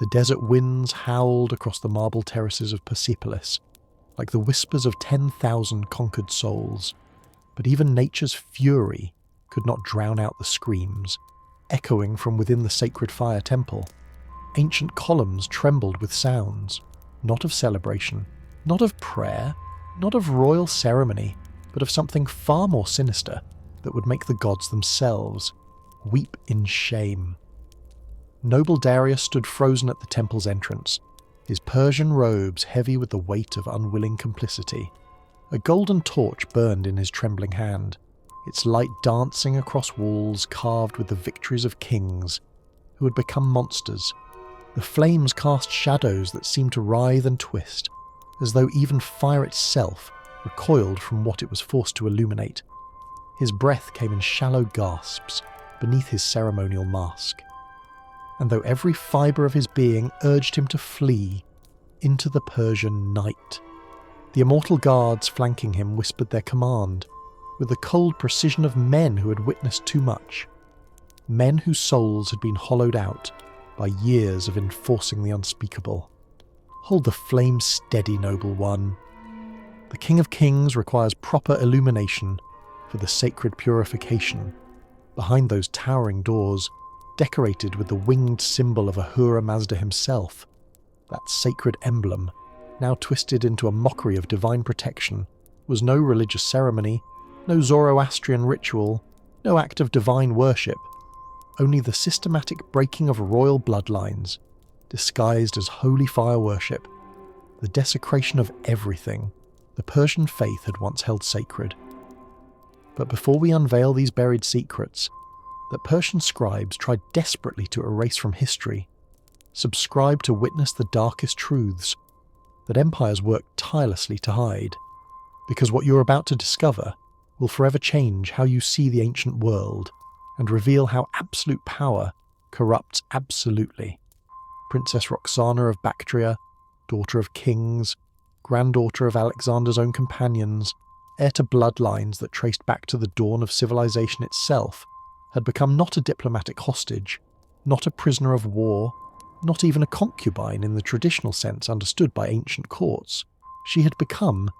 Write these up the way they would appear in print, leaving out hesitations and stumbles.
The desert winds howled across the marble terraces of Pipilus, like the whispers of 10,000 conquered souls. But even nature's fury could not drown out the screams, echoing from within the sacred fire temple. Ancient columns trembled with sounds, not of celebration, not of prayer, not of royal ceremony, but of something far more sinister that would make the gods themselves weep in shame. Noble Darius stood frozen at the temple's entrance, his Persian robes heavy with the weight of unwilling complicity. A golden torch burned in his trembling hand, its light dancing across walls carved with the victories of kings who had become monsters. The flames cast shadows that seemed to writhe and twist, as though even fire itself recoiled from what it was forced to illuminate. His breath came in shallow gasps beneath his ceremonial mask. And though every fibre of his being urged him to flee into the Persian night, the immortal guards flanking him whispered their command, with the cold precision of men who had witnessed too much, men whose souls had been hollowed out by years of enforcing the unspeakable. Hold the flame steady, noble one. The King of Kings requires proper illumination for the sacred purification. Behind those towering doors, decorated with the winged symbol of Ahura Mazda himself, that sacred emblem, now twisted into a mockery of divine protection, was no religious ceremony, no Zoroastrian ritual, no act of divine worship, only the systematic breaking of royal bloodlines, disguised as holy fire worship, the desecration of everything the Persian faith had once held sacred. But before we unveil these buried secrets that Persian scribes tried desperately to erase from history, subscribe to witness the darkest truths that empires worked tirelessly to hide, because what you're about to discover will forever change how you see the ancient world and reveal how absolute power corrupts absolutely. Princess Roxana of Bactria, daughter of kings, granddaughter of Alexander's own companions, heir to bloodlines that traced back to the dawn of civilization itself, had become not a diplomatic hostage, not a prisoner of war, not even a concubine in the traditional sense understood by ancient courts. She had become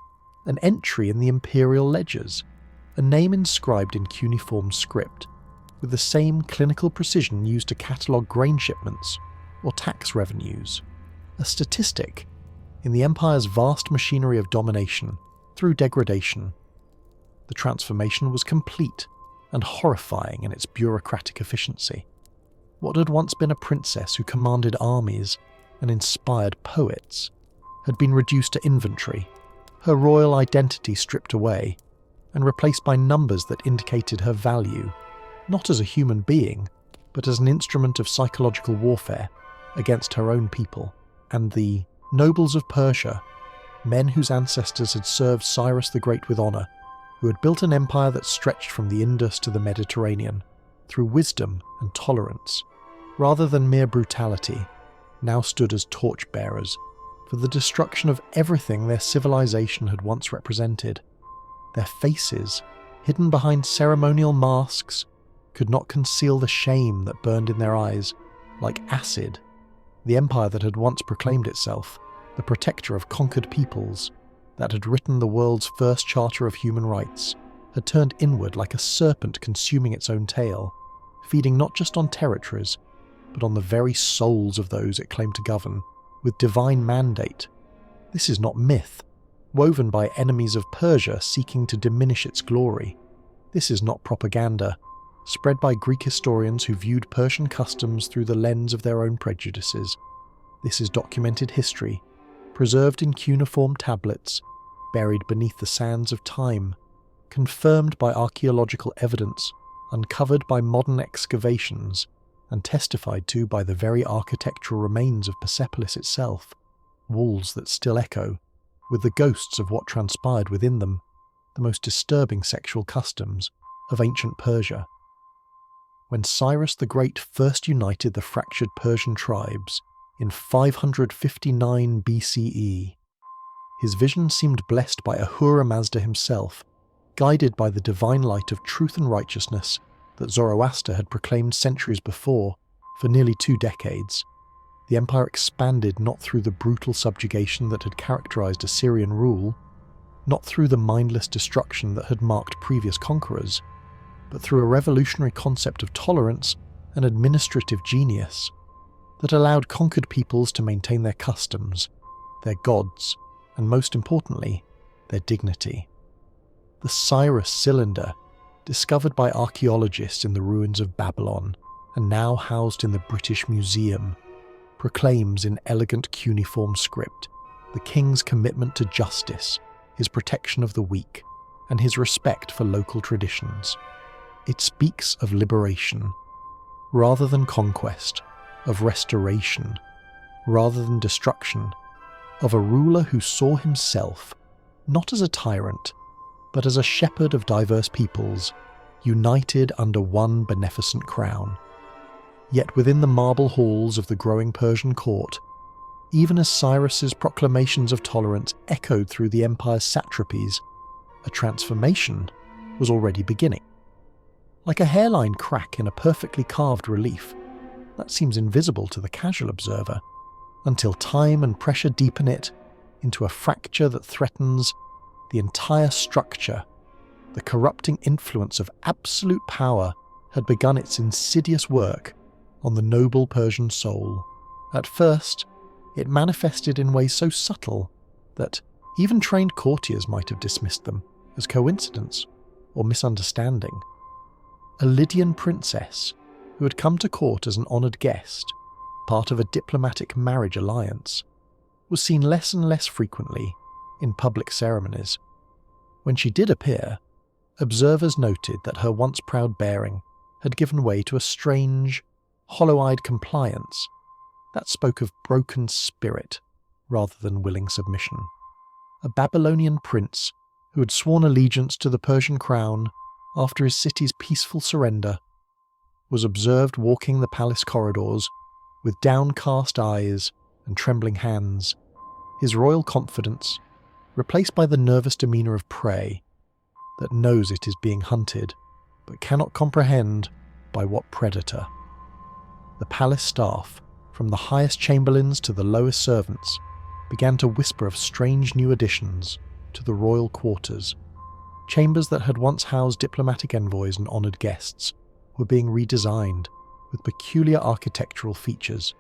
an entry in the imperial ledgers, a name inscribed in cuneiform script, with the same clinical precision used to catalogue grain shipments or tax revenues, a statistic in the empire's vast machinery of domination through degradation. The transformation was complete and horrifying in its bureaucratic efficiency. What had once been a princess who commanded armies and inspired poets had been reduced to inventory, her royal identity stripped away and replaced by numbers that indicated her value, not as a human being, but as an instrument of psychological warfare against her own people. And the nobles of Persia, men whose ancestors had served Cyrus the Great with honour, who had built an empire that stretched from the Indus to the Mediterranean, through wisdom and tolerance, rather than mere brutality, now stood as torchbearers for the destruction of everything their civilization had once represented. Their faces, hidden behind ceremonial masks, could not conceal the shame that burned in their eyes like acid. The empire that had once proclaimed itself the protector of conquered peoples, that had written the world's first charter of human rights, had turned inward like a serpent consuming its own tail, feeding not just on territories, but on the very souls of those it claimed to govern, with divine mandate. This is not myth, woven by enemies of Persia seeking to diminish its glory. This is not propaganda, spread by Greek historians who viewed Persian customs through the lens of their own prejudices. This is documented history, preserved in cuneiform tablets, buried beneath the sands of time, confirmed by archaeological evidence, uncovered by modern excavations, and testified to by the very architectural remains of Persepolis itself, walls that still echo, with the ghosts of what transpired within them, the most disturbing sexual customs of ancient Persia. When Cyrus the Great first united the fractured Persian tribes in 559 BCE, his vision seemed blessed by Ahura Mazda himself, guided by the divine light of truth and righteousness that Zoroaster had proclaimed centuries before, for nearly 2 decades. the empire expanded not through the brutal subjugation that had characterized Assyrian rule, not through the mindless destruction that had marked previous conquerors, but through a revolutionary concept of tolerance and administrative genius that allowed conquered peoples to maintain their customs, their gods, and most importantly, their dignity. The Cyrus cylinder, discovered by archaeologists in the ruins of Babylon and now housed in the British Museum, proclaims in elegant cuneiform script the king's commitment to justice, his protection of the weak, and his respect for local traditions. It speaks of liberation, rather than conquest, of restoration, rather than destruction, of a ruler who saw himself not as a tyrant, but as a shepherd of diverse peoples, united under one beneficent crown. Yet within the marble halls of the growing Persian court, even as Cyrus's proclamations of tolerance echoed through the empire's satrapies, a transformation was already beginning. Like a hairline crack in a perfectly carved relief, that seems invisible to the casual observer, until time and pressure deepen it into a fracture that threatens the entire structure. The corrupting influence of absolute power had begun its insidious work on the noble Persian soul. At first, it manifested in ways so subtle that even trained courtiers might have dismissed them as coincidence or misunderstanding. A Lydian princess who had come to court as an honoured guest, part of a diplomatic marriage alliance, was seen less and less frequently in public ceremonies. When she did appear, observers noted that her once proud bearing had given way to a strange, hollow-eyed compliance that spoke of broken spirit rather than willing submission. A Babylonian prince who had sworn allegiance to the Persian crown after his city's peaceful surrender was observed walking the palace corridors with downcast eyes and trembling hands, his royal confidence replaced by the nervous demeanour of prey that knows it is being hunted but cannot comprehend by what predator. The palace staff, from the highest chamberlains to the lowest servants, began to whisper of strange new additions to the royal quarters. Chambers that had once housed diplomatic envoys and honoured guests were being redesigned with peculiar architectural features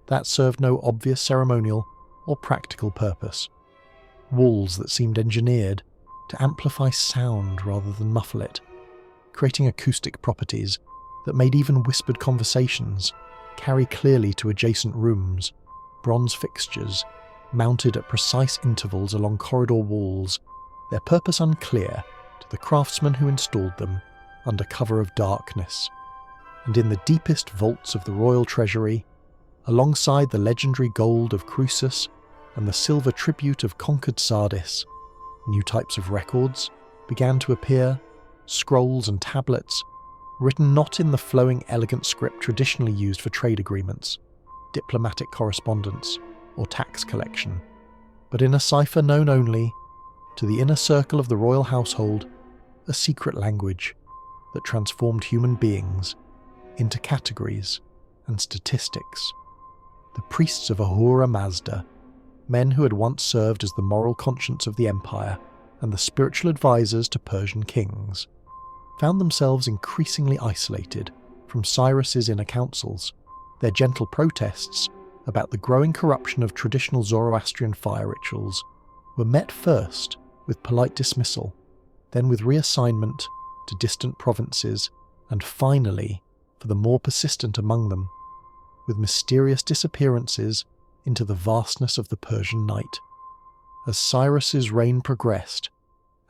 that served no obvious ceremonial or practical purpose. Walls that seemed engineered to amplify sound rather than muffle it, creating acoustic properties that made even whispered conversations carry clearly to adjacent rooms. Bronze fixtures, mounted at precise intervals along corridor walls, their purpose unclear to the craftsmen who installed them under cover of darkness. And in the deepest vaults of the royal treasury, alongside the legendary gold of Croesus and the silver tribute of conquered Sardis, new types of records began to appear, scrolls and tablets, written not in the flowing, elegant script traditionally used for trade agreements, diplomatic correspondence, or tax collection, but in a cipher known only to the inner circle of the royal household, a secret language that transformed human beings into categories and statistics. The priests of Ahura Mazda, men who had once served as the moral conscience of the empire and the spiritual advisors to Persian kings, found themselves increasingly isolated from Cyrus's inner councils. Their gentle protests about the growing corruption of traditional Zoroastrian fire rituals were met first with polite dismissal, then with reassignment to distant provinces, and finally, for the more persistent among them, with mysterious disappearances into the vastness of the Persian night. As Cyrus's reign progressed,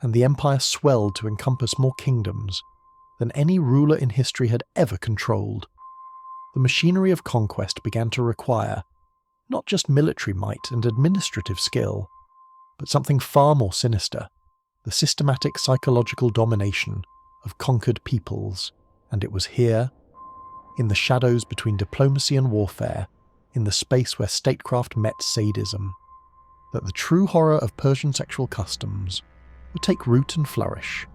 and the empire swelled to encompass more kingdoms than any ruler in history had ever controlled, the machinery of conquest began to require not just military might and administrative skill, but something far more sinister, the systematic psychological domination of conquered peoples. And it was here, in the shadows between diplomacy and warfare, in the space where statecraft met sadism, that the true horror of Persian sexual customs would take root and flourish.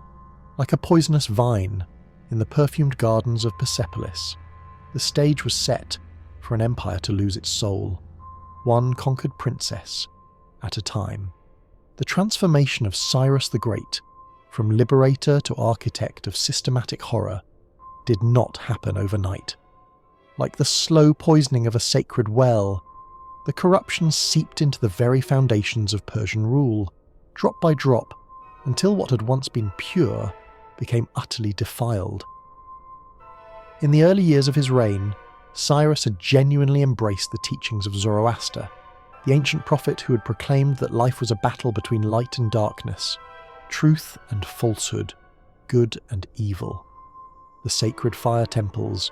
Like a poisonous vine in the perfumed gardens of Persepolis, the stage was set for an empire to lose its soul, one conquered princess at a time. The transformation of Cyrus the Great, from liberator to architect of systematic horror, did not happen overnight. Like the slow poisoning of a sacred well, the corruption seeped into the very foundations of Persian rule, drop by drop, until what had once been pure became utterly defiled. In the early years of his reign, Cyrus had genuinely embraced the teachings of Zoroaster, the ancient prophet who had proclaimed that life was a battle between light and darkness, truth and falsehood, good and evil. The sacred fire temples,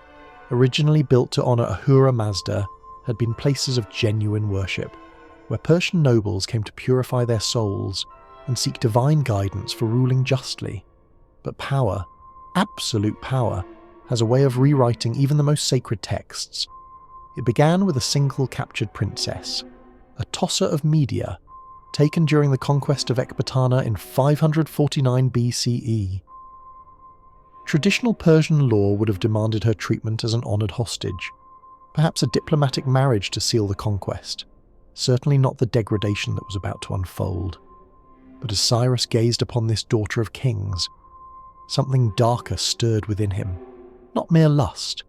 originally built to honour Ahura Mazda, had been places of genuine worship, where Persian nobles came to purify their souls and seek divine guidance for ruling justly. But power, absolute power, has a way of rewriting even the most sacred texts. It began with a single captured princess, a tosser of Media, taken during the conquest of Ecbatana in 549 BCE. Traditional Persian law would have demanded her treatment as an honoured hostage, perhaps a diplomatic marriage to seal the conquest, certainly not the degradation that was about to unfold. But as Cyrus gazed upon this daughter of kings, something darker stirred within him. Not mere lust,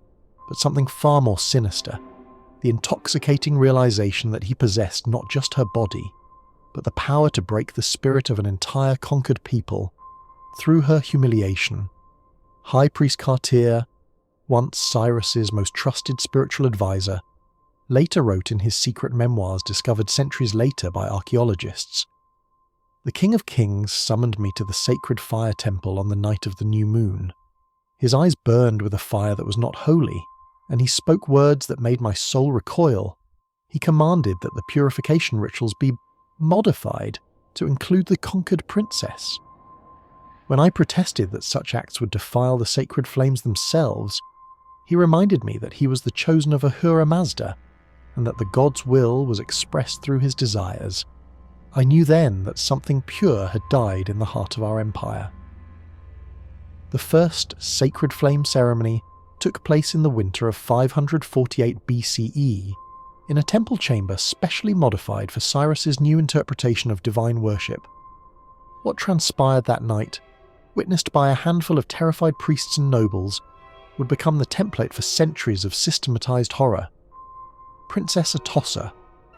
but something far more sinister, the intoxicating realization that he possessed not just her body, but the power to break the spirit of an entire conquered people through her humiliation. High Priest Kartir, once Cyrus's most trusted spiritual advisor, later wrote in his secret memoirs discovered centuries later by archaeologists, "The King of Kings summoned me to the sacred fire temple on the night of the new moon. His eyes burned with a fire that was not holy, and he spoke words that made my soul recoil. He commanded that the purification rituals be modified to include the conquered princess. When I protested that such acts would defile the sacred flames themselves, he reminded me that he was the chosen of Ahura Mazda, and that the god's will was expressed through his desires. I knew then that something pure had died in the heart of our empire." The first sacred flame ceremony took place in the winter of 548 BCE in a temple chamber specially modified for Cyrus's new interpretation of divine worship. What transpired that night, witnessed by a handful of terrified priests and nobles, would become the template for centuries of systematized horror. Princess Atossa,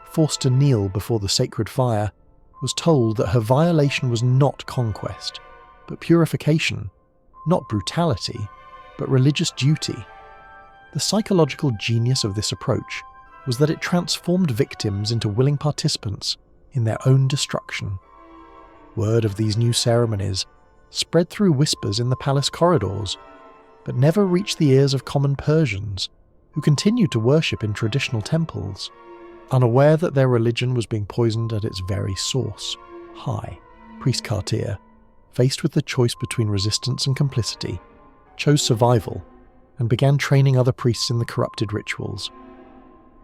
forced to kneel before the sacred fire, was told that her violation was not conquest, but purification, not brutality, but religious duty. The psychological genius of this approach was that it transformed victims into willing participants in their own destruction. Word of these new ceremonies spread through whispers in the palace corridors, but never reached the ears of common Persians, who continued to worship in traditional temples, unaware that their religion was being poisoned at its very source. High Priest Kartir, faced with the choice between resistance and complicity, chose survival and began training other priests in the corrupted rituals.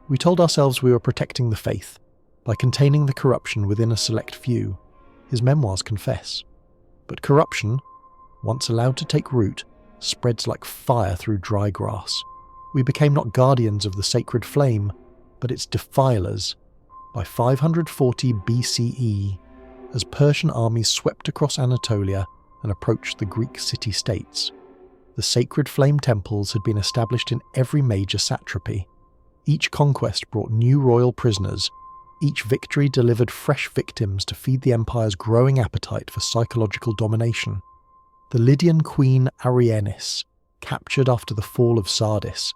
We told ourselves we were protecting the faith by containing the corruption within a select few, his memoirs confess. But corruption, once allowed to take root, spreads like fire through dry grass. We became not guardians of the sacred flame, but its defilers. By 540 BCE, as Persian armies swept across Anatolia and approached the Greek city-states, the sacred flame temples had been established in every major satrapy. Each conquest brought new royal prisoners. Each victory delivered fresh victims to feed the empire's growing appetite for psychological domination. The Lydian queen Arianis, captured after the fall of Sardis,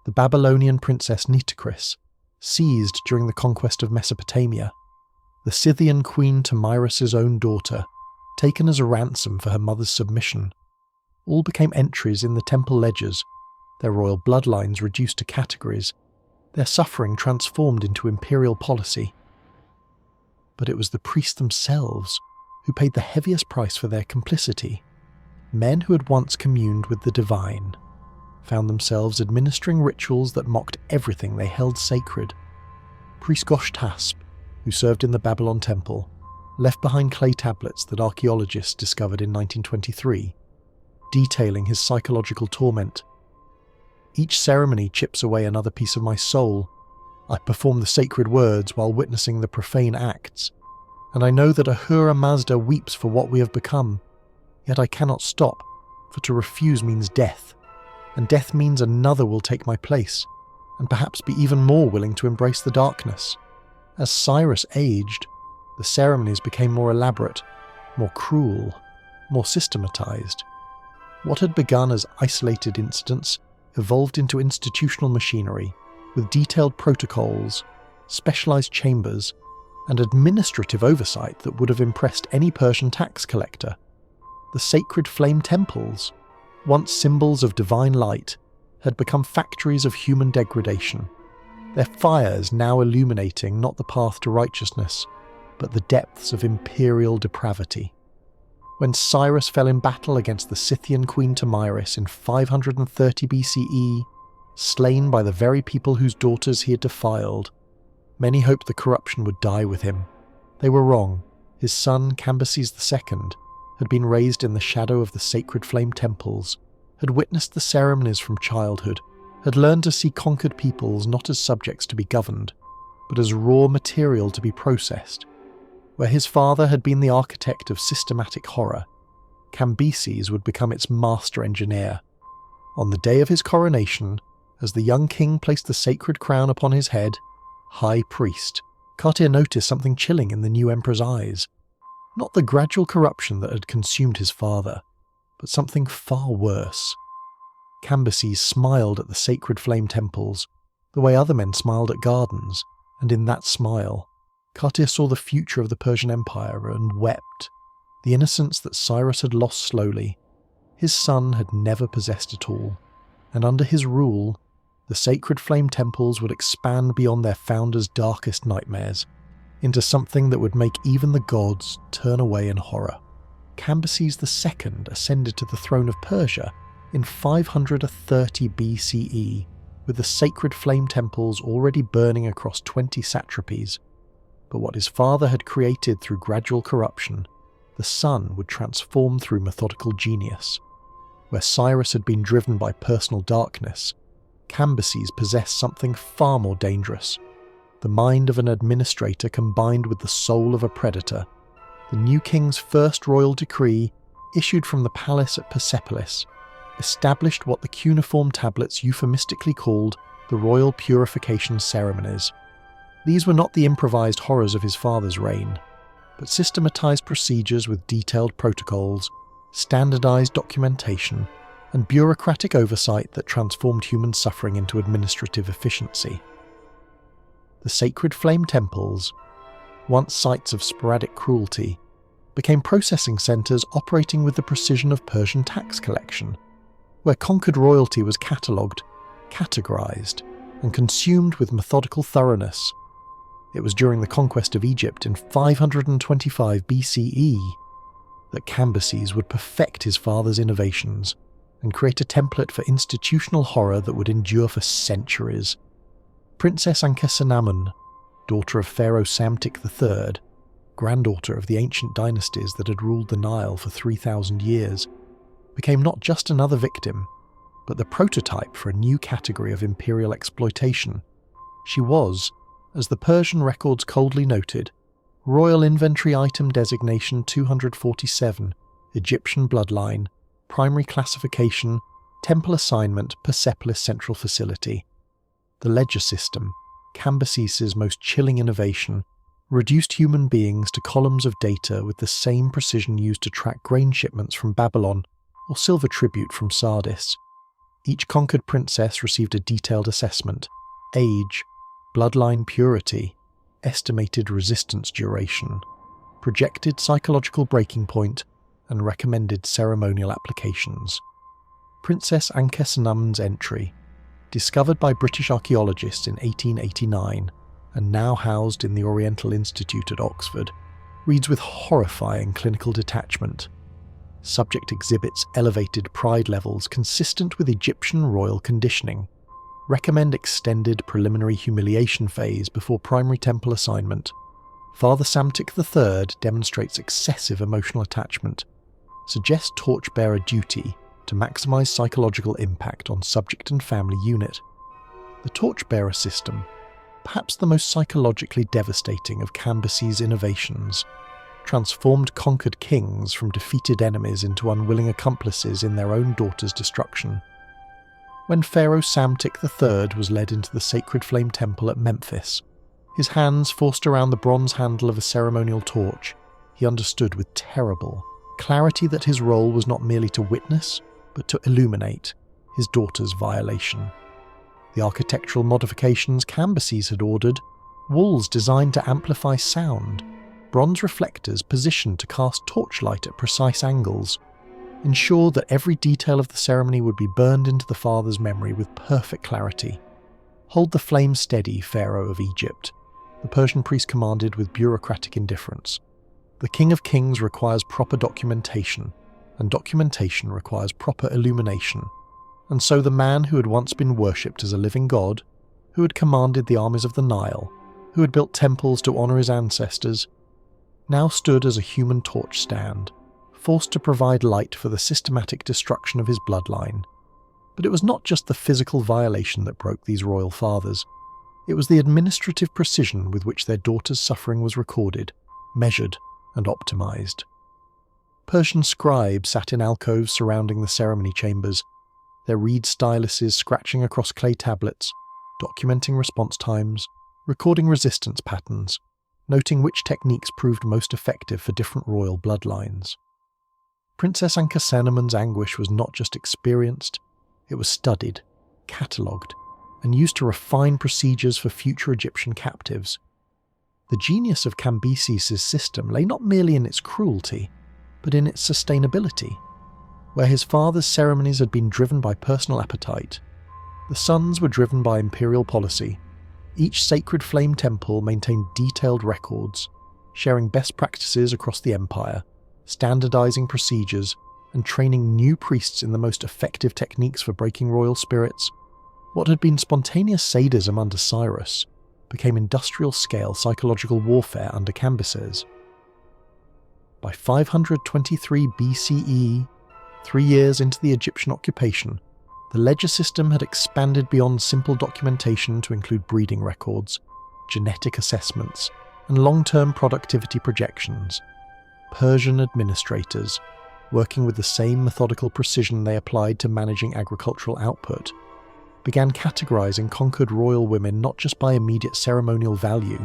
the Babylonian princess Nitocris, seized during the conquest of Mesopotamia, the Scythian queen Tomyris's own daughter, taken as a ransom for her mother's submission, all became entries in the temple ledgers, their royal bloodlines reduced to categories, their suffering transformed into imperial policy. But it was the priests themselves who paid the heaviest price for their complicity. Men who had once communed with the divine found themselves administering rituals that mocked everything they held sacred. Priest Goshtasp, who served in the Babylon temple, left behind clay tablets that archaeologists discovered in 1923, detailing his psychological torment. Each ceremony chips away another piece of my soul. I perform the sacred words while witnessing the profane acts, and I know that Ahura Mazda weeps for what we have become. Yet I cannot stop, for to refuse means death, and death means another will take my place, and perhaps be even more willing to embrace the darkness. As Cyrus aged, the ceremonies became more elaborate, more cruel, more systematized. What had begun as isolated incidents evolved into institutional machinery, with detailed protocols, specialized chambers, and administrative oversight that would have impressed any Persian tax collector. The sacred flame temples, once symbols of divine light, had become factories of human degradation, their fires now illuminating not the path to righteousness, but the depths of imperial depravity. When Cyrus fell in battle against the Scythian queen Tomyris in 530 BCE, slain by the very people whose daughters he had defiled, many hoped the corruption would die with him. They were wrong. His son, Cambyses II, had been raised in the shadow of the sacred flame temples, had witnessed the ceremonies from childhood, had learned to see conquered peoples not as subjects to be governed, but as raw material to be processed. Where his father had been the architect of systematic horror, Cambyses would become its master engineer. On the day of his coronation, as the young king placed the sacred crown upon his head, high priest, Cartier noticed something chilling in the new emperor's eyes. Not the gradual corruption that had consumed his father, but something far worse. Cambyses smiled at the sacred flame temples, the way other men smiled at gardens, and in that smile, Cartier saw the future of the Persian Empire and wept. The innocence that Cyrus had lost slowly, his son had never possessed at all, and under his rule, the sacred flame temples would expand beyond their founder's darkest nightmares, into something that would make even the gods turn away in horror. Cambyses II ascended to the throne of Persia in 530 BCE, with the sacred flame temples already burning across 20 satrapies. But what his father had created through gradual corruption, the son would transform through methodical genius. Where Cyrus had been driven by personal darkness, Cambyses possessed something far more dangerous. The mind of an administrator combined with the soul of a predator. The new king's first royal decree, issued from the palace at Persepolis, established what the cuneiform tablets euphemistically called the royal purification ceremonies. These were not the improvised horrors of his father's reign, but systematized procedures with detailed protocols, standardized documentation, and bureaucratic oversight that transformed human suffering into administrative efficiency. The sacred flame temples, once sites of sporadic cruelty, became processing centers operating with the precision of Persian tax collection, where conquered royalty was catalogued, categorized, and consumed with methodical thoroughness. It was during the conquest of Egypt in 525 BCE that Cambyses would perfect his father's innovations and create a template for institutional horror that would endure for centuries. Princess Ankhesenamun, daughter of Pharaoh Psamtik III, granddaughter of the ancient dynasties that had ruled the Nile for 3,000 years, became not just another victim, but the prototype for a new category of imperial exploitation. She was, as the Persian records coldly noted, Royal Inventory Item Designation 247, Egyptian Bloodline, Primary Classification, Temple Assignment, Persepolis Central Facility. The ledger system, Cambyses' most chilling innovation, reduced human beings to columns of data with the same precision used to track grain shipments from Babylon or silver tribute from Sardis. Each conquered princess received a detailed assessment: age, bloodline purity, estimated resistance duration, projected psychological breaking point, and recommended ceremonial applications. Princess Ankhesenamun's entry, discovered by British archaeologists in 1889 and now housed in the Oriental Institute at Oxford, reads with horrifying clinical detachment. Subject exhibits elevated pride levels consistent with Egyptian royal conditioning. Recommend extended preliminary humiliation phase before primary temple assignment. Father Psamtik III demonstrates excessive emotional attachment. Suggests torchbearer duty to maximize psychological impact on subject and family unit. The torchbearer system, perhaps the most psychologically devastating of Cambyses' innovations, transformed conquered kings from defeated enemies into unwilling accomplices in their own daughter's destruction. When Pharaoh Psamtik III was led into the sacred flame temple at Memphis, his hands forced around the bronze handle of a ceremonial torch, he understood with terrible clarity that his role was not merely to witness, but to illuminate his daughter's violation. The architectural modifications Cambyses had ordered, walls designed to amplify sound, bronze reflectors positioned to cast torchlight at precise angles, ensured that every detail of the ceremony would be burned into the father's memory with perfect clarity. "Hold the flame steady, Pharaoh of Egypt," the Persian priest commanded with bureaucratic indifference. "The King of Kings requires proper documentation, and documentation requires proper illumination." And so the man who had once been worshipped as a living god, who had commanded the armies of the Nile, who had built temples to honour his ancestors, now stood as a human torch stand, forced to provide light for the systematic destruction of his bloodline. But it was not just the physical violation that broke these royal fathers. It was the administrative precision with which their daughter's suffering was recorded, measured, and optimized. Persian scribes sat in alcoves surrounding the ceremony chambers, their reed styluses scratching across clay tablets, documenting response times, recording resistance patterns, noting which techniques proved most effective for different royal bloodlines. Princess Ankhesenamun's anguish was not just experienced, it was studied, catalogued, and used to refine procedures for future Egyptian captives. The genius of Cambyses' system lay not merely in its cruelty, but in its sustainability. Where his father's ceremonies had been driven by personal appetite, the son's were driven by imperial policy. Each sacred flame temple maintained detailed records, sharing best practices across the empire, standardizing procedures, and training new priests in the most effective techniques for breaking royal spirits. What had been spontaneous sadism under Cyrus became industrial-scale psychological warfare under Cambyses. By 523 BCE, 3 years into the Egyptian occupation, the ledger system had expanded beyond simple documentation to include breeding records, genetic assessments, and long-term productivity projections. Persian administrators, working with the same methodical precision they applied to managing agricultural output, began categorizing conquered royal women not just by immediate ceremonial value,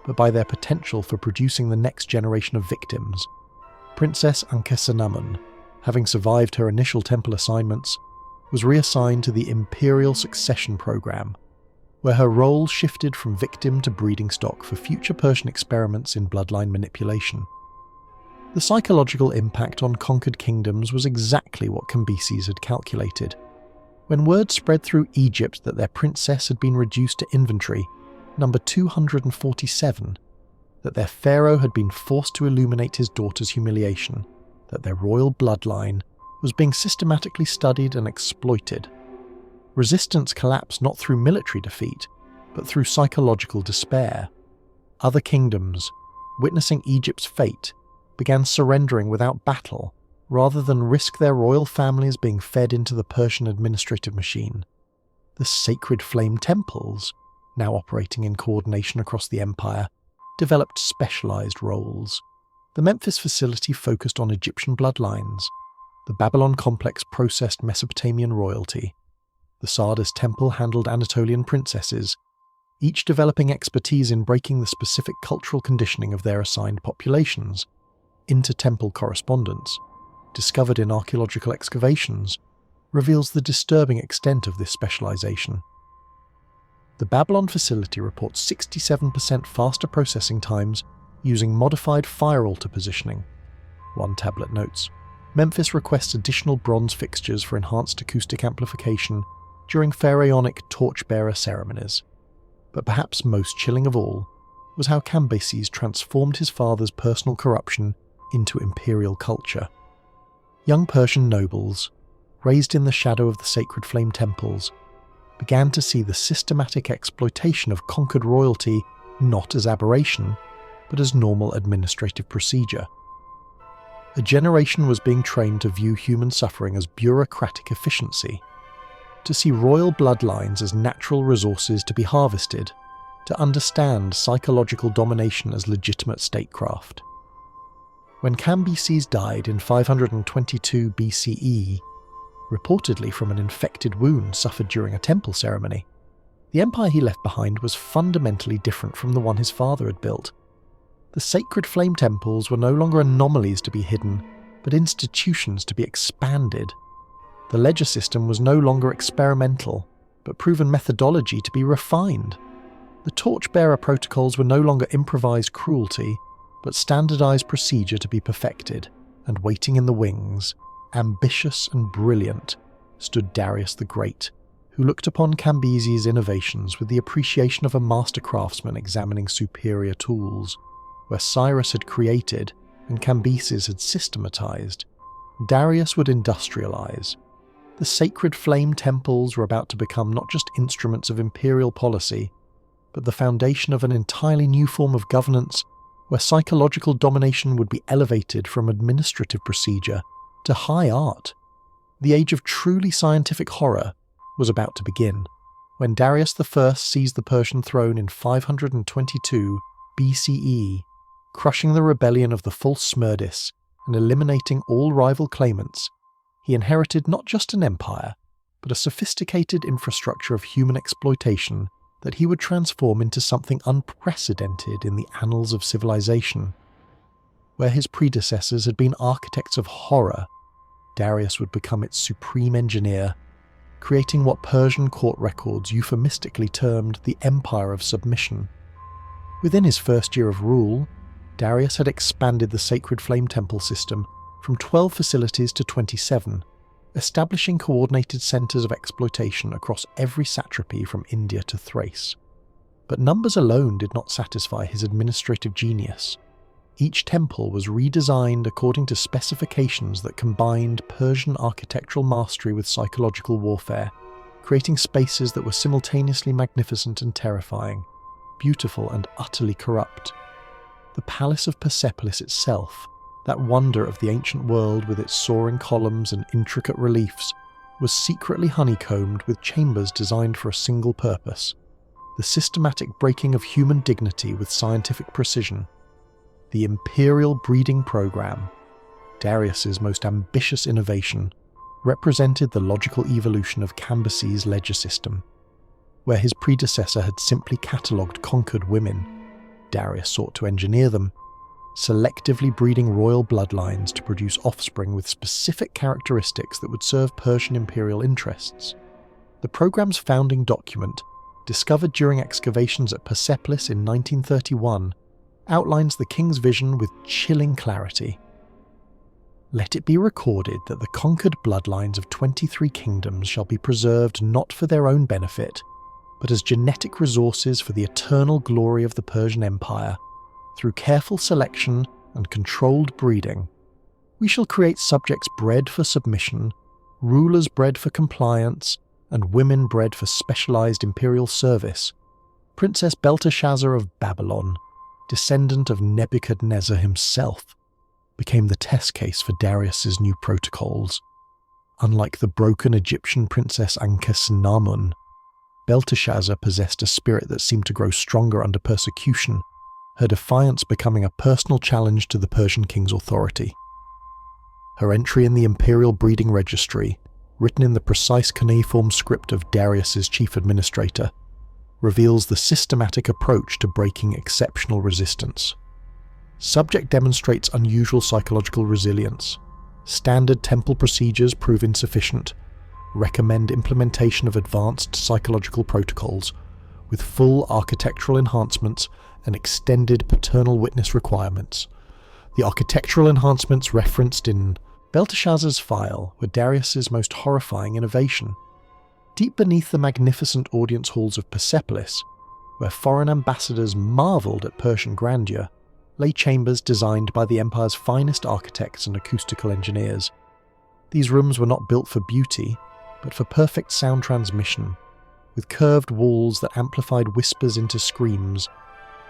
but by their potential for producing the next generation of victims. Princess Ankhesenamun, having survived her initial temple assignments, was reassigned to the Imperial Succession Program, where her role shifted from victim to breeding stock for future Persian experiments in bloodline manipulation. The psychological impact on conquered kingdoms was exactly what Cambyses had calculated. When word spread through Egypt that their princess had been reduced to inventory, number 247, that their pharaoh had been forced to illuminate his daughter's humiliation, that their royal bloodline was being systematically studied and exploited. Resistance collapsed not through military defeat, but through psychological despair. Other kingdoms, witnessing Egypt's fate, began surrendering without battle, rather than risk their royal families being fed into the Persian administrative machine. The sacred flame temples, now operating in coordination across the empire, developed specialized roles. The Memphis facility focused on Egyptian bloodlines. The Babylon complex processed Mesopotamian royalty. The Sardis temple handled Anatolian princesses, each developing expertise in breaking the specific cultural conditioning of their assigned populations. Inter-temple correspondence, discovered in archaeological excavations, reveals the disturbing extent of this specialization. The Babylon facility reports 67% faster processing times using modified fire altar positioning. One tablet notes, Memphis requests additional bronze fixtures for enhanced acoustic amplification during pharaonic torchbearer ceremonies. But perhaps most chilling of all was how Cambyses transformed his father's personal corruption into imperial culture. Young Persian nobles, raised in the shadow of the sacred flame temples, began to see the systematic exploitation of conquered royalty not as aberration, but as normal administrative procedure. A generation was being trained to view human suffering as bureaucratic efficiency, to see royal bloodlines as natural resources to be harvested, to understand psychological domination as legitimate statecraft. When Cambyses died in 522 BCE, reportedly from an infected wound suffered during a temple ceremony, the empire he left behind was fundamentally different from the one his father had built. The sacred flame temples were no longer anomalies to be hidden, but institutions to be expanded. The ledger system was no longer experimental, but proven methodology to be refined. The torchbearer protocols were no longer improvised cruelty, but standardized procedure to be perfected, and waiting in the wings, ambitious and brilliant, stood Darius the Great, who looked upon Cambyses' innovations with the appreciation of a master craftsman examining superior tools. Where Cyrus had created and Cambyses had systematized, Darius would industrialize. The sacred flame temples were about to become not just instruments of imperial policy, but the foundation of an entirely new form of governance where psychological domination would be elevated from administrative procedure to high art. The age of truly scientific horror was about to begin, when Darius I seized the Persian throne in 522 BCE, crushing the rebellion of the false Smerdis and eliminating all rival claimants. He inherited not just an empire, but a sophisticated infrastructure of human exploitation that he would transform into something unprecedented in the annals of civilization. Where his predecessors had been architects of horror, Darius would become its supreme engineer, creating what Persian court records euphemistically termed the Empire of Submission. Within his first year of rule, Darius had expanded the sacred flame temple system from 12 facilities to 27, establishing coordinated centres of exploitation across every satrapy from India to Thrace. But numbers alone did not satisfy his administrative genius. Each temple was redesigned according to specifications that combined Persian architectural mastery with psychological warfare, creating spaces that were simultaneously magnificent and terrifying, beautiful and utterly corrupt. The Palace of Persepolis itself, that wonder of the ancient world with its soaring columns and intricate reliefs, was secretly honeycombed with chambers designed for a single purpose: the systematic breaking of human dignity with scientific precision. The imperial breeding program, Darius's most ambitious innovation, represented the logical evolution of Cambyses' ledger system. Where his predecessor had simply catalogued conquered women, Darius sought to engineer them, selectively breeding royal bloodlines to produce offspring with specific characteristics that would serve Persian imperial interests. The program's founding document, discovered during excavations at Persepolis in 1931, outlines the king's vision with chilling clarity. Let it be recorded that the conquered bloodlines of 23 kingdoms shall be preserved not for their own benefit, but as genetic resources for the eternal glory of the Persian Empire. Through careful selection and controlled breeding, we shall create subjects bred for submission, rulers bred for compliance, and women bred for specialized imperial service. Princess Belteshazzar of Babylon, descendant of Nebuchadnezzar himself, became the test case for Darius's new protocols. Unlike the broken Egyptian princess Ankhesenamun, Belteshazzar possessed a spirit that seemed to grow stronger under persecution, her defiance becoming a personal challenge to the Persian king's authority. Her entry in the imperial breeding registry, written in the precise cuneiform script of Darius's chief administrator, reveals the systematic approach to breaking exceptional resistance. Subject demonstrates unusual psychological resilience. Standard temple procedures prove insufficient. Recommend implementation of advanced psychological protocols, with full architectural enhancements and extended paternal witness requirements. The architectural enhancements referenced in Belteshazzar's file were Darius's most horrifying innovation. Deep beneath the magnificent audience halls of Persepolis, where foreign ambassadors marvelled at Persian grandeur, lay chambers designed by the empire's finest architects and acoustical engineers. These rooms were not built for beauty, but for perfect sound transmission, with curved walls that amplified whispers into screams,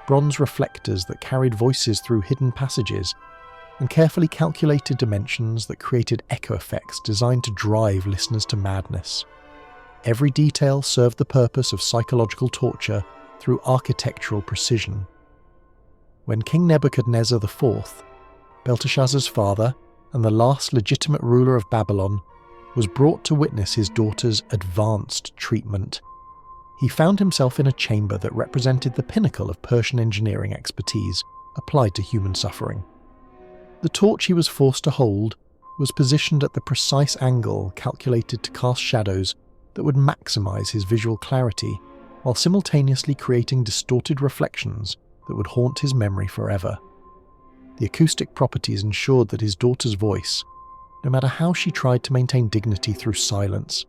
bronze reflectors that carried voices through hidden passages, and carefully calculated dimensions that created echo effects designed to drive listeners to madness. Every detail served the purpose of psychological torture through architectural precision. When King Nebuchadnezzar IV, Belteshazzar's father and the last legitimate ruler of Babylon, was brought to witness his daughter's advanced treatment, he found himself in a chamber that represented the pinnacle of Persian engineering expertise applied to human suffering. The torch he was forced to hold was positioned at the precise angle calculated to cast shadows that would maximize his visual clarity while simultaneously creating distorted reflections that would haunt his memory forever. The acoustic properties ensured that his daughter's voice, no matter how she tried to maintain dignity through silence,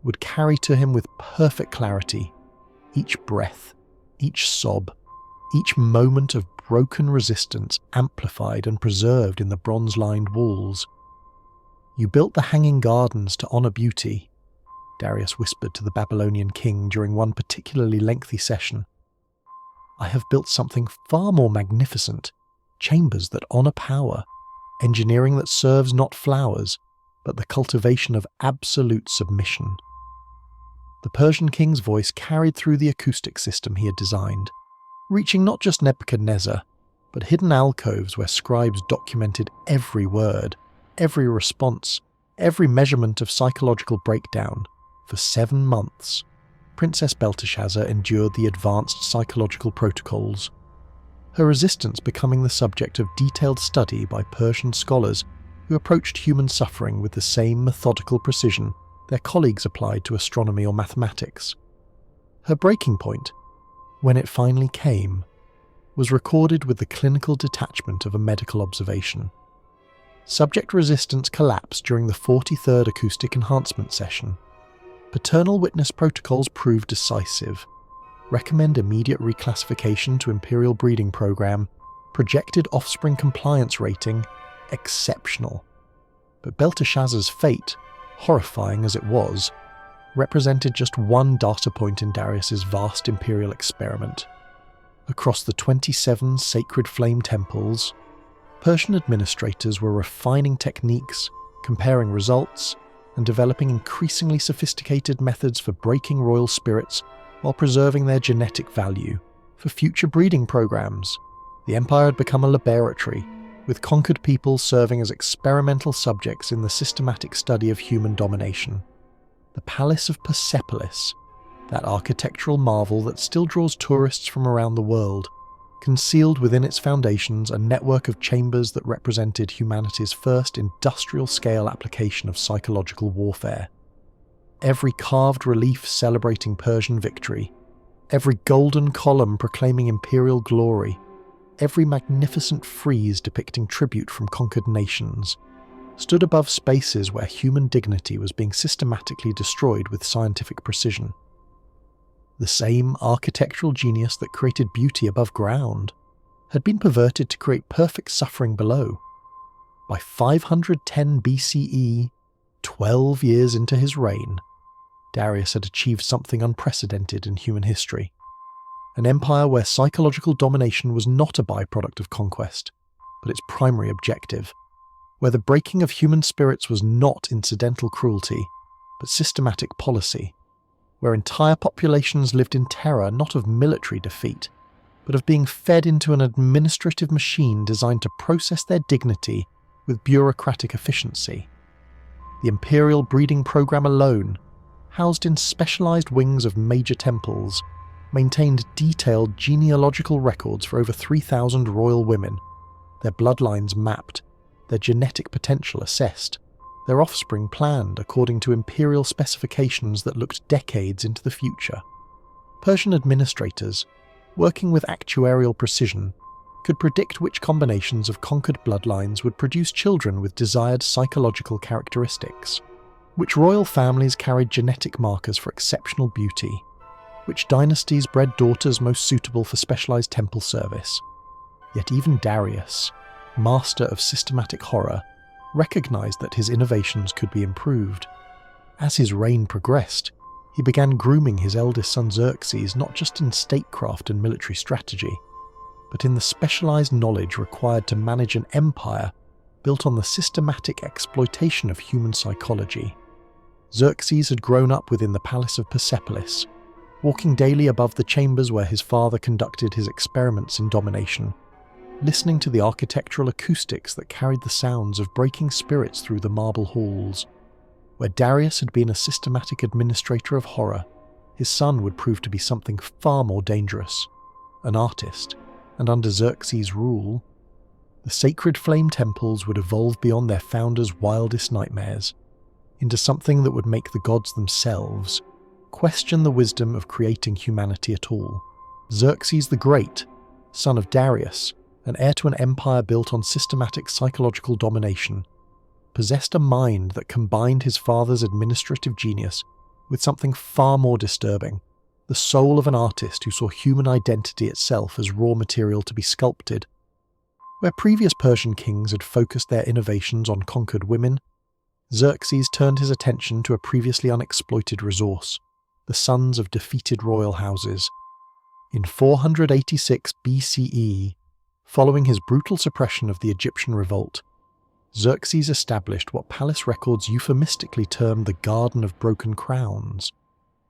would carry to him with perfect clarity each breath, each sob, each moment of broken resistance amplified and preserved in the bronze-lined walls. "You built the hanging gardens to honor beauty," Darius whispered to the Babylonian king during one particularly lengthy session. "I have built something far more magnificent, chambers that honor power, engineering that serves not flowers, but the cultivation of absolute submission." The Persian king's voice carried through the acoustic system he had designed, reaching not just Nebuchadnezzar, but hidden alcoves where scribes documented every word, every response, every measurement of psychological breakdown. For 7 months, Princess Belteshazzar endured the advanced psychological protocols, her resistance becoming the subject of detailed study by Persian scholars who approached human suffering with the same methodical precision their colleagues applied to astronomy or mathematics. Her breaking point, when it finally came, was recorded with the clinical detachment of a medical observation. Subject resistance collapsed during the 43rd acoustic enhancement session. Paternal witness protocols proved decisive. Recommend immediate reclassification to Imperial Breeding Program. Projected offspring compliance rating, exceptional. But Belteshazzar's fate, horrifying as it was, represented just one data point in Darius's vast imperial experiment. Across the 27 sacred flame temples, Persian administrators were refining techniques, comparing results, and developing increasingly sophisticated methods for breaking royal spirits while preserving their genetic value for future breeding programs. The empire had become a laboratory, with conquered peoples serving as experimental subjects in the systematic study of human domination. The Palace of Persepolis, that architectural marvel that still draws tourists from around the world, concealed within its foundations a network of chambers that represented humanity's first industrial-scale application of psychological warfare. Every carved relief celebrating Persian victory, every golden column proclaiming imperial glory, every magnificent frieze depicting tribute from conquered nations, stood above spaces where human dignity was being systematically destroyed with scientific precision. The same architectural genius that created beauty above ground had been perverted to create perfect suffering below. By 510 BCE, 12 years into his reign, Darius had achieved something unprecedented in human history. An empire where psychological domination was not a byproduct of conquest, but its primary objective. Where the breaking of human spirits was not incidental cruelty, but systematic policy. Where entire populations lived in terror not of military defeat, but of being fed into an administrative machine designed to process their dignity with bureaucratic efficiency. The imperial breeding program alone, housed in specialized wings of major temples, maintained detailed genealogical records for over 3,000 royal women, their bloodlines mapped, their genetic potential assessed, their offspring planned according to imperial specifications that looked decades into the future. Persian administrators, working with actuarial precision, could predict which combinations of conquered bloodlines would produce children with desired psychological characteristics, which royal families carried genetic markers for exceptional beauty, which dynasties bred daughters most suitable for specialized temple service. Yet even Darius, master of systematic horror, recognized that his innovations could be improved. As his reign progressed, he began grooming his eldest son Xerxes not just in statecraft and military strategy, but in the specialized knowledge required to manage an empire built on the systematic exploitation of human psychology. Xerxes had grown up within the palace of Persepolis, walking daily above the chambers where his father conducted his experiments in domination, listening to the architectural acoustics that carried the sounds of breaking spirits through the marble halls. Where Darius had been a systematic administrator of horror, his son would prove to be something far more dangerous, an artist, and under Xerxes' rule, the sacred flame temples would evolve beyond their founder's wildest nightmares, into something that would make the gods themselves question the wisdom of creating humanity at all. Xerxes the Great, son of Darius, and heir to an empire built on systematic psychological domination, possessed a mind that combined his father's administrative genius with something far more disturbing, the soul of an artist who saw human identity itself as raw material to be sculpted. Where previous Persian kings had focused their innovations on conquered women, Xerxes turned his attention to a previously unexploited resource, the sons of defeated royal houses. In 486 BCE, following his brutal suppression of the Egyptian revolt, Xerxes established what palace records euphemistically termed the Garden of Broken Crowns,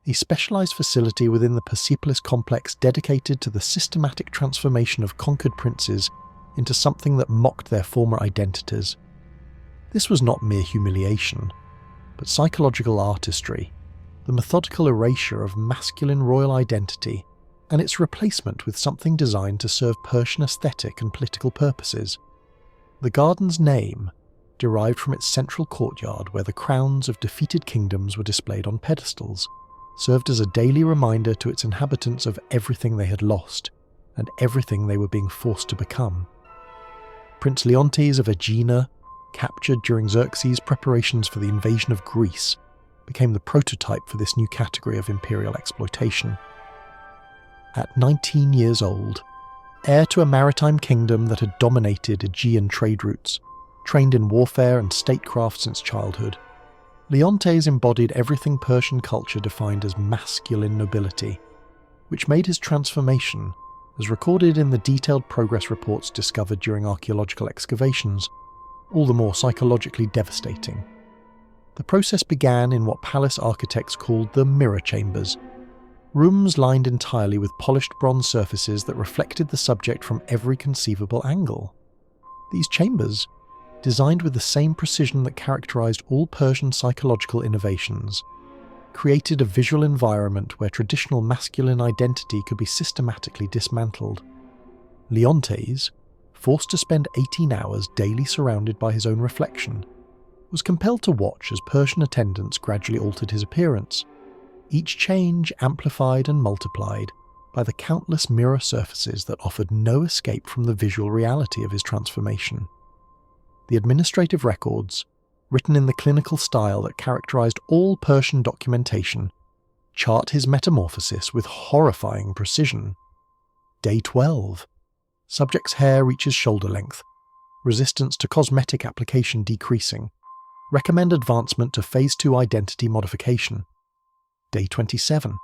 a specialized facility within the Persepolis complex dedicated to the systematic transformation of conquered princes into something that mocked their former identities. This was not mere humiliation, but psychological artistry, the methodical erasure of masculine royal identity and its replacement with something designed to serve Persian aesthetic and political purposes. The garden's name derived from its central courtyard where the crowns of defeated kingdoms were displayed on pedestals, served as a daily reminder to its inhabitants of everything they had lost and everything they were being forced to become. Prince Leontes of Aegina, captured during Xerxes' preparations for the invasion of Greece, became the prototype for this new category of imperial exploitation. At 19 years old, heir to a maritime kingdom that had dominated Aegean trade routes, trained in warfare and statecraft since childhood, Leontes embodied everything Persian culture defined as masculine nobility, which made his transformation, as recorded in the detailed progress reports discovered during archaeological excavations, all the more psychologically devastating. The process began in what palace architects called the mirror chambers, rooms lined entirely with polished bronze surfaces that reflected the subject from every conceivable angle. These chambers, designed with the same precision that characterized all Persian psychological innovations, created a visual environment where traditional masculine identity could be systematically dismantled. Leontes, forced to spend 18 hours daily surrounded by his own reflection, was compelled to watch as Persian attendants gradually altered his appearance, each change amplified and multiplied by the countless mirror surfaces that offered no escape from the visual reality of his transformation. The administrative records, written in the clinical style that characterized all Persian documentation, chart his metamorphosis with horrifying precision. Day 12. Subject's hair reaches shoulder length, resistance to cosmetic application decreasing. Recommend advancement to Phase 2 identity modification. Day 27.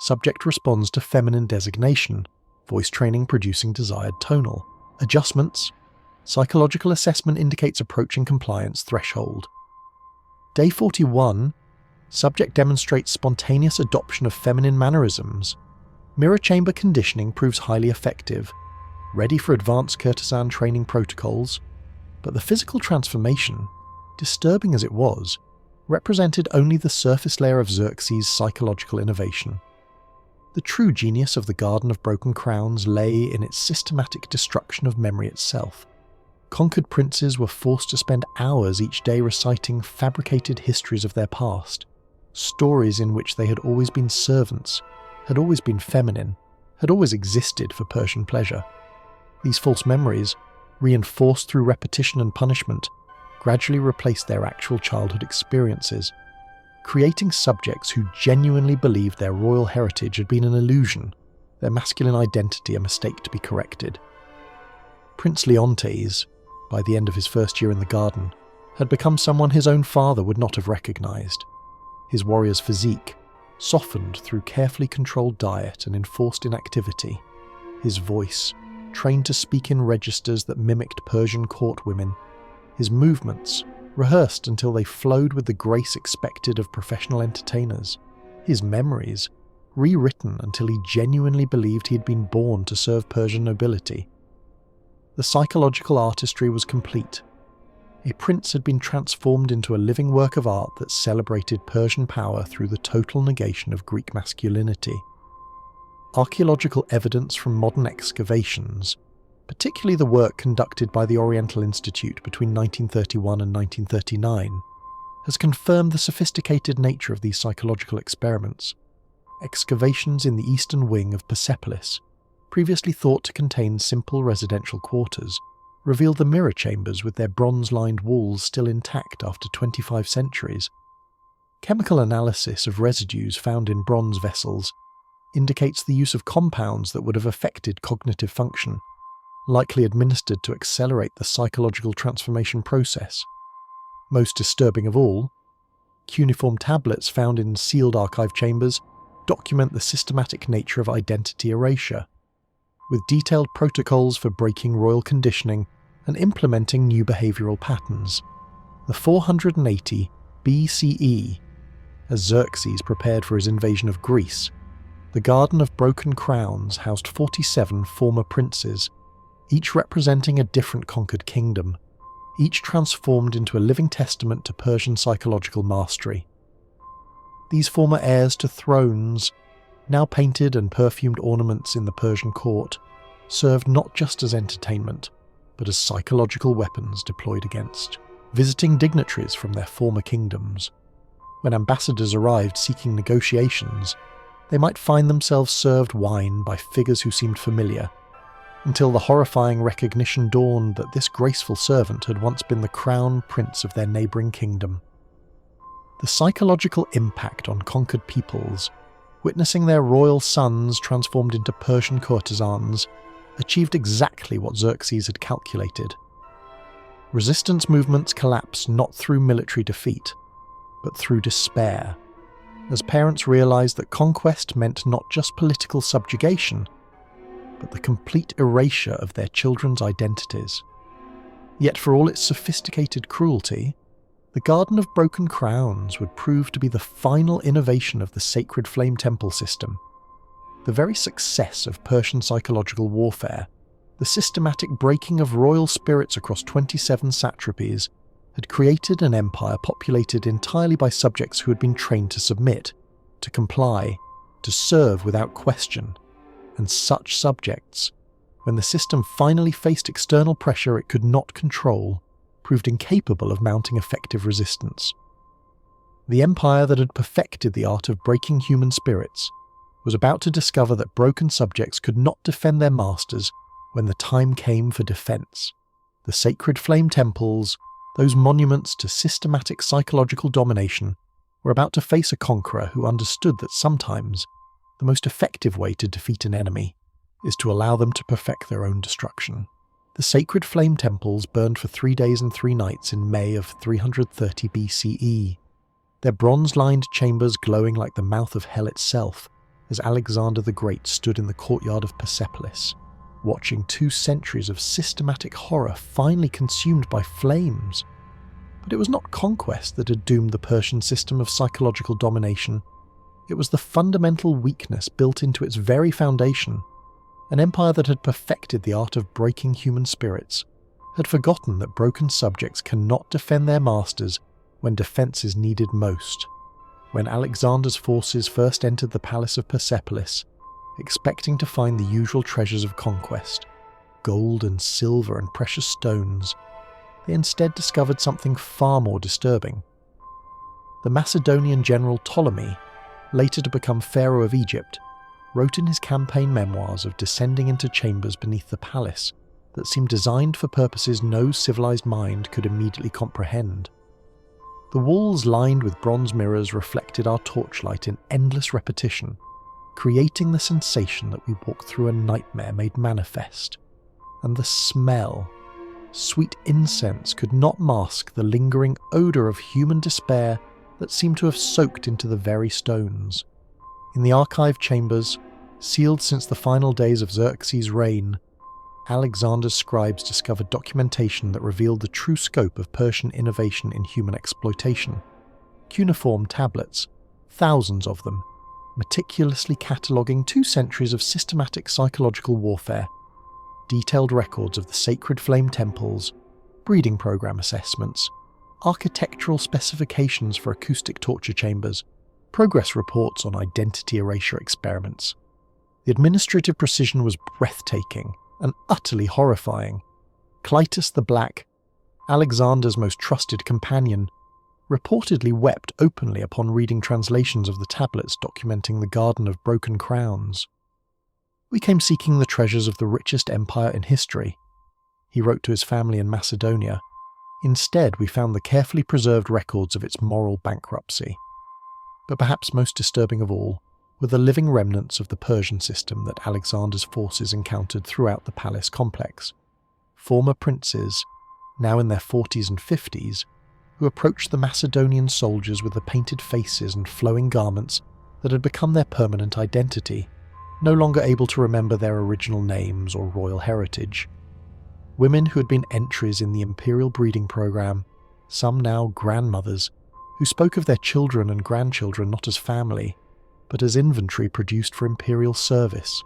Subject responds to feminine designation, voice training producing desired tonal. Adjustments. Psychological assessment indicates approaching compliance threshold. Day 41. Subject demonstrates spontaneous adoption of feminine mannerisms. Mirror chamber conditioning proves highly effective, ready for advanced courtesan training protocols, but the physical transformation, disturbing as it was, represented only the surface layer of Xerxes' psychological innovation. The true genius of the Garden of Broken Crowns lay in its systematic destruction of memory itself. Conquered princes were forced to spend hours each day reciting fabricated histories of their past, stories in which they had always been servants, had always been feminine, had always existed for Persian pleasure. These false memories, reinforced through repetition and punishment, gradually replaced their actual childhood experiences, creating subjects who genuinely believed their royal heritage had been an illusion, their masculine identity a mistake to be corrected. Prince Leontes, by the end of his first year in the garden, had become someone his own father would not have recognized. His warrior's physique, softened through carefully controlled diet and enforced inactivity, his voice, trained to speak in registers that mimicked Persian court women, his movements, rehearsed until they flowed with the grace expected of professional entertainers, his memories, rewritten until he genuinely believed he had been born to serve Persian nobility. The psychological artistry was complete. A prince had been transformed into a living work of art that celebrated Persian power through the total negation of Greek masculinity. Archaeological evidence from modern excavations, particularly the work conducted by the Oriental Institute between 1931 and 1939, has confirmed the sophisticated nature of these psychological experiments. Excavations in the eastern wing of Persepolis, previously thought to contain simple residential quarters, revealed the mirror chambers with their bronze-lined walls still intact after 25 centuries. Chemical analysis of residues found in bronze vessels indicates the use of compounds that would have affected cognitive function, likely administered to accelerate the psychological transformation process. Most disturbing of all, cuneiform tablets found in sealed archive chambers document the systematic nature of identity erasure, with detailed protocols for breaking royal conditioning and implementing new behavioural patterns. The 480 BCE, as Xerxes prepared for his invasion of Greece, the Garden of Broken Crowns housed 47 former princes, each representing a different conquered kingdom, each transformed into a living testament to Persian psychological mastery. These former heirs to thrones, now painted and perfumed ornaments in the Persian court, served not just as entertainment, but as psychological weapons deployed against visiting dignitaries from their former kingdoms. When ambassadors arrived seeking negotiations, they might find themselves served wine by figures who seemed familiar, until the horrifying recognition dawned that this graceful servant had once been the crown prince of their neighbouring kingdom. The psychological impact on conquered peoples, witnessing their royal sons transformed into Persian courtesans, achieved exactly what Xerxes had calculated. Resistance movements collapsed not through military defeat, but through despair, as parents realised that conquest meant not just political subjugation, but the complete erasure of their children's identities. Yet for all its sophisticated cruelty, the Garden of Broken Crowns would prove to be the final innovation of the sacred flame temple system. The very success of Persian psychological warfare, the systematic breaking of royal spirits across 27 satrapies, had created an empire populated entirely by subjects who had been trained to submit, to comply, to serve without question. And such subjects, when the system finally faced external pressure it could not control, proved incapable of mounting effective resistance. The empire that had perfected the art of breaking human spirits was about to discover that broken subjects could not defend their masters when the time came for defense. The sacred flame temples, those monuments to systematic psychological domination, were about to face a conqueror who understood that sometimes the most effective way to defeat an enemy is to allow them to perfect their own destruction. The sacred flame temples burned for 3 days and 3 nights in May of 330 BCE, their bronze-lined chambers glowing like the mouth of hell itself as Alexander the Great stood in the courtyard of Persepolis, watching 2 centuries of systematic horror finally consumed by flames. But it was not conquest that had doomed the Persian system of psychological domination. It was the fundamental weakness built into its very foundation. An empire that had perfected the art of breaking human spirits had forgotten that broken subjects cannot defend their masters when defense is needed most. When Alexander's forces first entered the palace of Persepolis, expecting to find the usual treasures of conquest, gold and silver and precious stones, they instead discovered something far more disturbing. The Macedonian general Ptolemy, later to become pharaoh of Egypt, wrote in his campaign memoirs of descending into chambers beneath the palace that seemed designed for purposes no civilized mind could immediately comprehend. The walls lined with bronze mirrors reflected our torchlight in endless repetition, creating the sensation that we walked through a nightmare made manifest. And the smell, sweet incense, could not mask the lingering odour of human despair that seemed to have soaked into the very stones. In the archive chambers, sealed since the final days of Xerxes' reign, Alexander's scribes discovered documentation that revealed the true scope of Persian innovation in human exploitation. Cuneiform tablets, thousands of them, meticulously cataloguing 2 centuries of systematic psychological warfare, detailed records of the sacred flame temples, breeding program assessments, architectural specifications for acoustic torture chambers, progress reports on identity erasure experiments. The administrative precision was breathtaking and utterly horrifying. Clytus the Black, Alexander's most trusted companion, reportedly wept openly upon reading translations of the tablets documenting the Garden of Broken Crowns. "We came seeking the treasures of the richest empire in history," he wrote to his family in Macedonia. "Instead, we found the carefully preserved records of its moral bankruptcy." But perhaps most disturbing of all were the living remnants of the Persian system that Alexander's forces encountered throughout the palace complex. Former princes, now in their 40s and 50s, who approached the Macedonian soldiers with the painted faces and flowing garments that had become their permanent identity, no longer able to remember their original names or royal heritage. Women who had been entries in the imperial breeding program, some now grandmothers, who spoke of their children and grandchildren not as family, but as inventory produced for imperial service.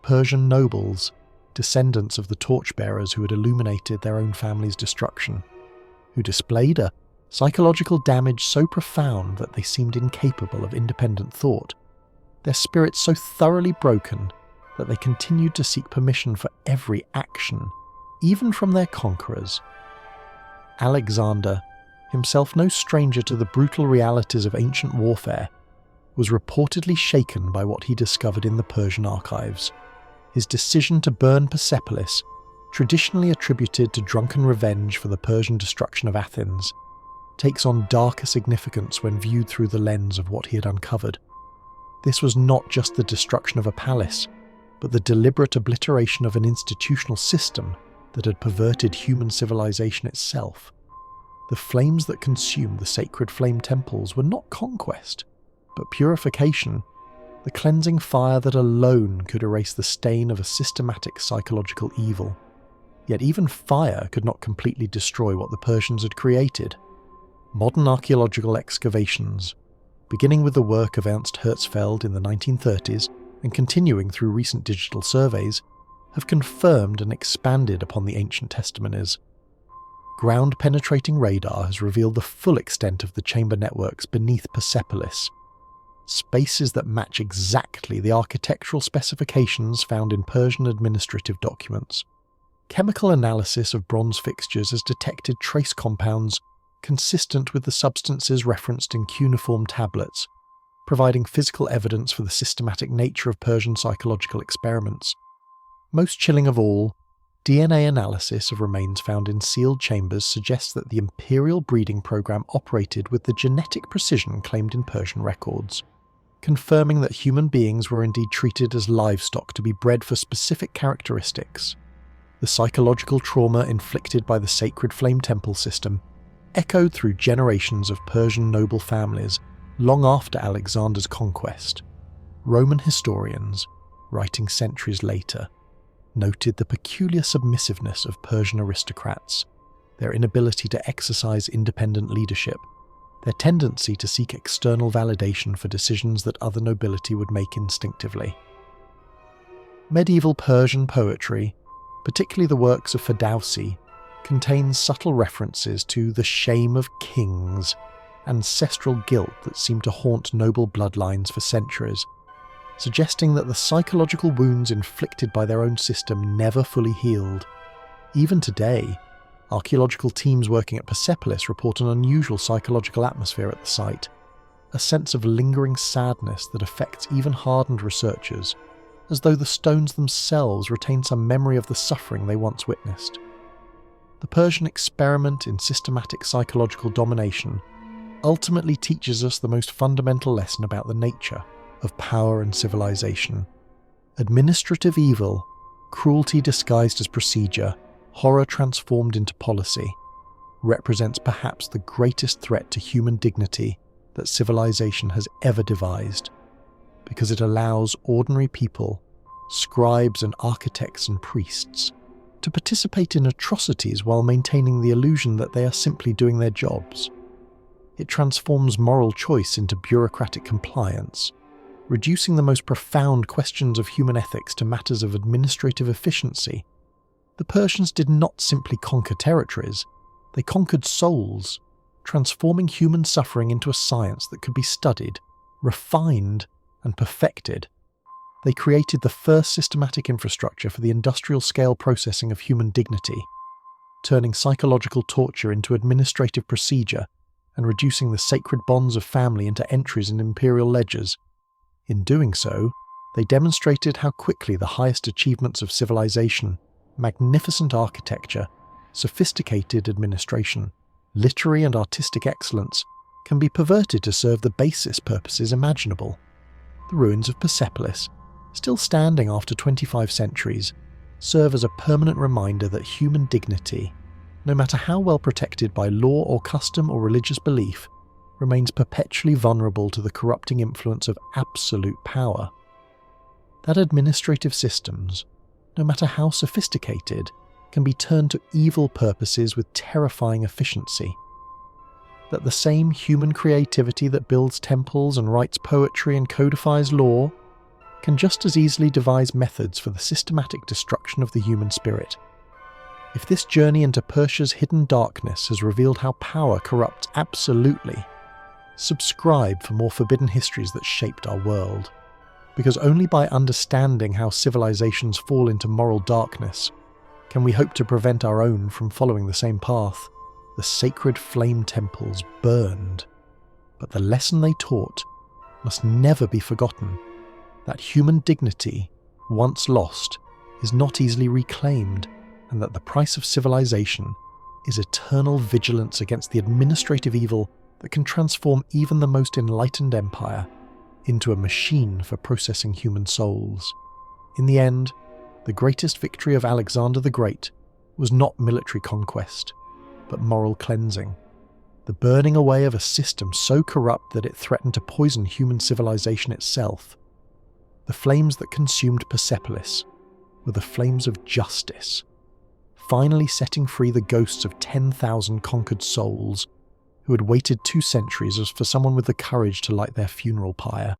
Persian nobles, descendants of the torchbearers who had illuminated their own family's destruction, who displayed a psychological damage so profound that they seemed incapable of independent thought, their spirits so thoroughly broken that they continued to seek permission for every action, even from their conquerors. Alexander, himself no stranger to the brutal realities of ancient warfare, was reportedly shaken by what he discovered in the Persian archives. His decision to burn Persepolis, traditionally attributed to drunken revenge for the Persian destruction of Athens, takes on darker significance when viewed through the lens of what he had uncovered. This was not just the destruction of a palace, but the deliberate obliteration of an institutional system that had perverted human civilization itself. The flames that consumed the sacred flame temples were not conquest, but purification, the cleansing fire that alone could erase the stain of a systematic psychological evil. Yet even fire could not completely destroy what the Persians had created. Modern archaeological excavations, beginning with the work of Ernst Herzfeld in the 1930s and continuing through recent digital surveys, have confirmed and expanded upon the ancient testimonies. Ground-penetrating radar has revealed the full extent of the chamber networks beneath Persepolis, spaces that match exactly the architectural specifications found in Persian administrative documents. Chemical analysis of bronze fixtures has detected trace compounds consistent with the substances referenced in cuneiform tablets, providing physical evidence for the systematic nature of Persian psychological experiments. Most chilling of all, DNA analysis of remains found in sealed chambers suggests that the imperial breeding program operated with the genetic precision claimed in Persian records, confirming that human beings were indeed treated as livestock to be bred for specific characteristics. The psychological trauma inflicted by the sacred flame temple system echoed through generations of Persian noble families long after Alexander's conquest. Roman historians, writing centuries later, noted the peculiar submissiveness of Persian aristocrats, their inability to exercise independent leadership, their tendency to seek external validation for decisions that other nobility would make instinctively. Medieval Persian poetry, particularly the works of Ferdowsi, contains subtle references to the shame of kings, ancestral guilt that seemed to haunt noble bloodlines for centuries, suggesting that the psychological wounds inflicted by their own system never fully healed. Even today, archaeological teams working at Persepolis report an unusual psychological atmosphere at the site, a sense of lingering sadness that affects even hardened researchers, as though the stones themselves retain some memory of the suffering they once witnessed. The Persian experiment in systematic psychological domination ultimately teaches us the most fundamental lesson about the nature of power and civilization. Administrative evil, cruelty disguised as procedure, horror transformed into policy, represents perhaps the greatest threat to human dignity that civilization has ever devised, because it allows ordinary people, scribes and architects and priests, to participate in atrocities while maintaining the illusion that they are simply doing their jobs. It transforms moral choice into bureaucratic compliance, reducing the most profound questions of human ethics to matters of administrative efficiency. The Persians did not simply conquer territories, they conquered souls, transforming human suffering into a science that could be studied, refined, and perfected. They created the first systematic infrastructure for the industrial-scale processing of human dignity, turning psychological torture into administrative procedure and reducing the sacred bonds of family into entries in imperial ledgers. In doing so, they demonstrated how quickly the highest achievements of civilization, magnificent architecture, sophisticated administration, literary and artistic excellence, can be perverted to serve the basest purposes imaginable. The ruins of Persepolis, still standing after 25 centuries, serve as a permanent reminder that human dignity, no matter how well protected by law or custom or religious belief, remains perpetually vulnerable to the corrupting influence of absolute power. That administrative systems, no matter how sophisticated, can be turned to evil purposes with terrifying efficiency. That the same human creativity that builds temples and writes poetry and codifies law can just as easily devise methods for the systematic destruction of the human spirit. If this journey into Persia's hidden darkness has revealed how power corrupts absolutely, subscribe for more forbidden histories that shaped our world. Because only by understanding how civilizations fall into moral darkness can we hope to prevent our own from following the same path. The sacred flame temples burned, but the lesson they taught must never be forgotten, that human dignity, once lost, is not easily reclaimed, and that the price of civilization is eternal vigilance against the administrative evil that can transform even the most enlightened empire into a machine for processing human souls. In the end, the greatest victory of Alexander the Great was not military conquest, but moral cleansing, the burning away of a system so corrupt that it threatened to poison human civilization itself. The flames that consumed Persepolis were the flames of justice, finally setting free the ghosts of 10,000 conquered souls who had waited 2 centuries for someone with the courage to light their funeral pyre.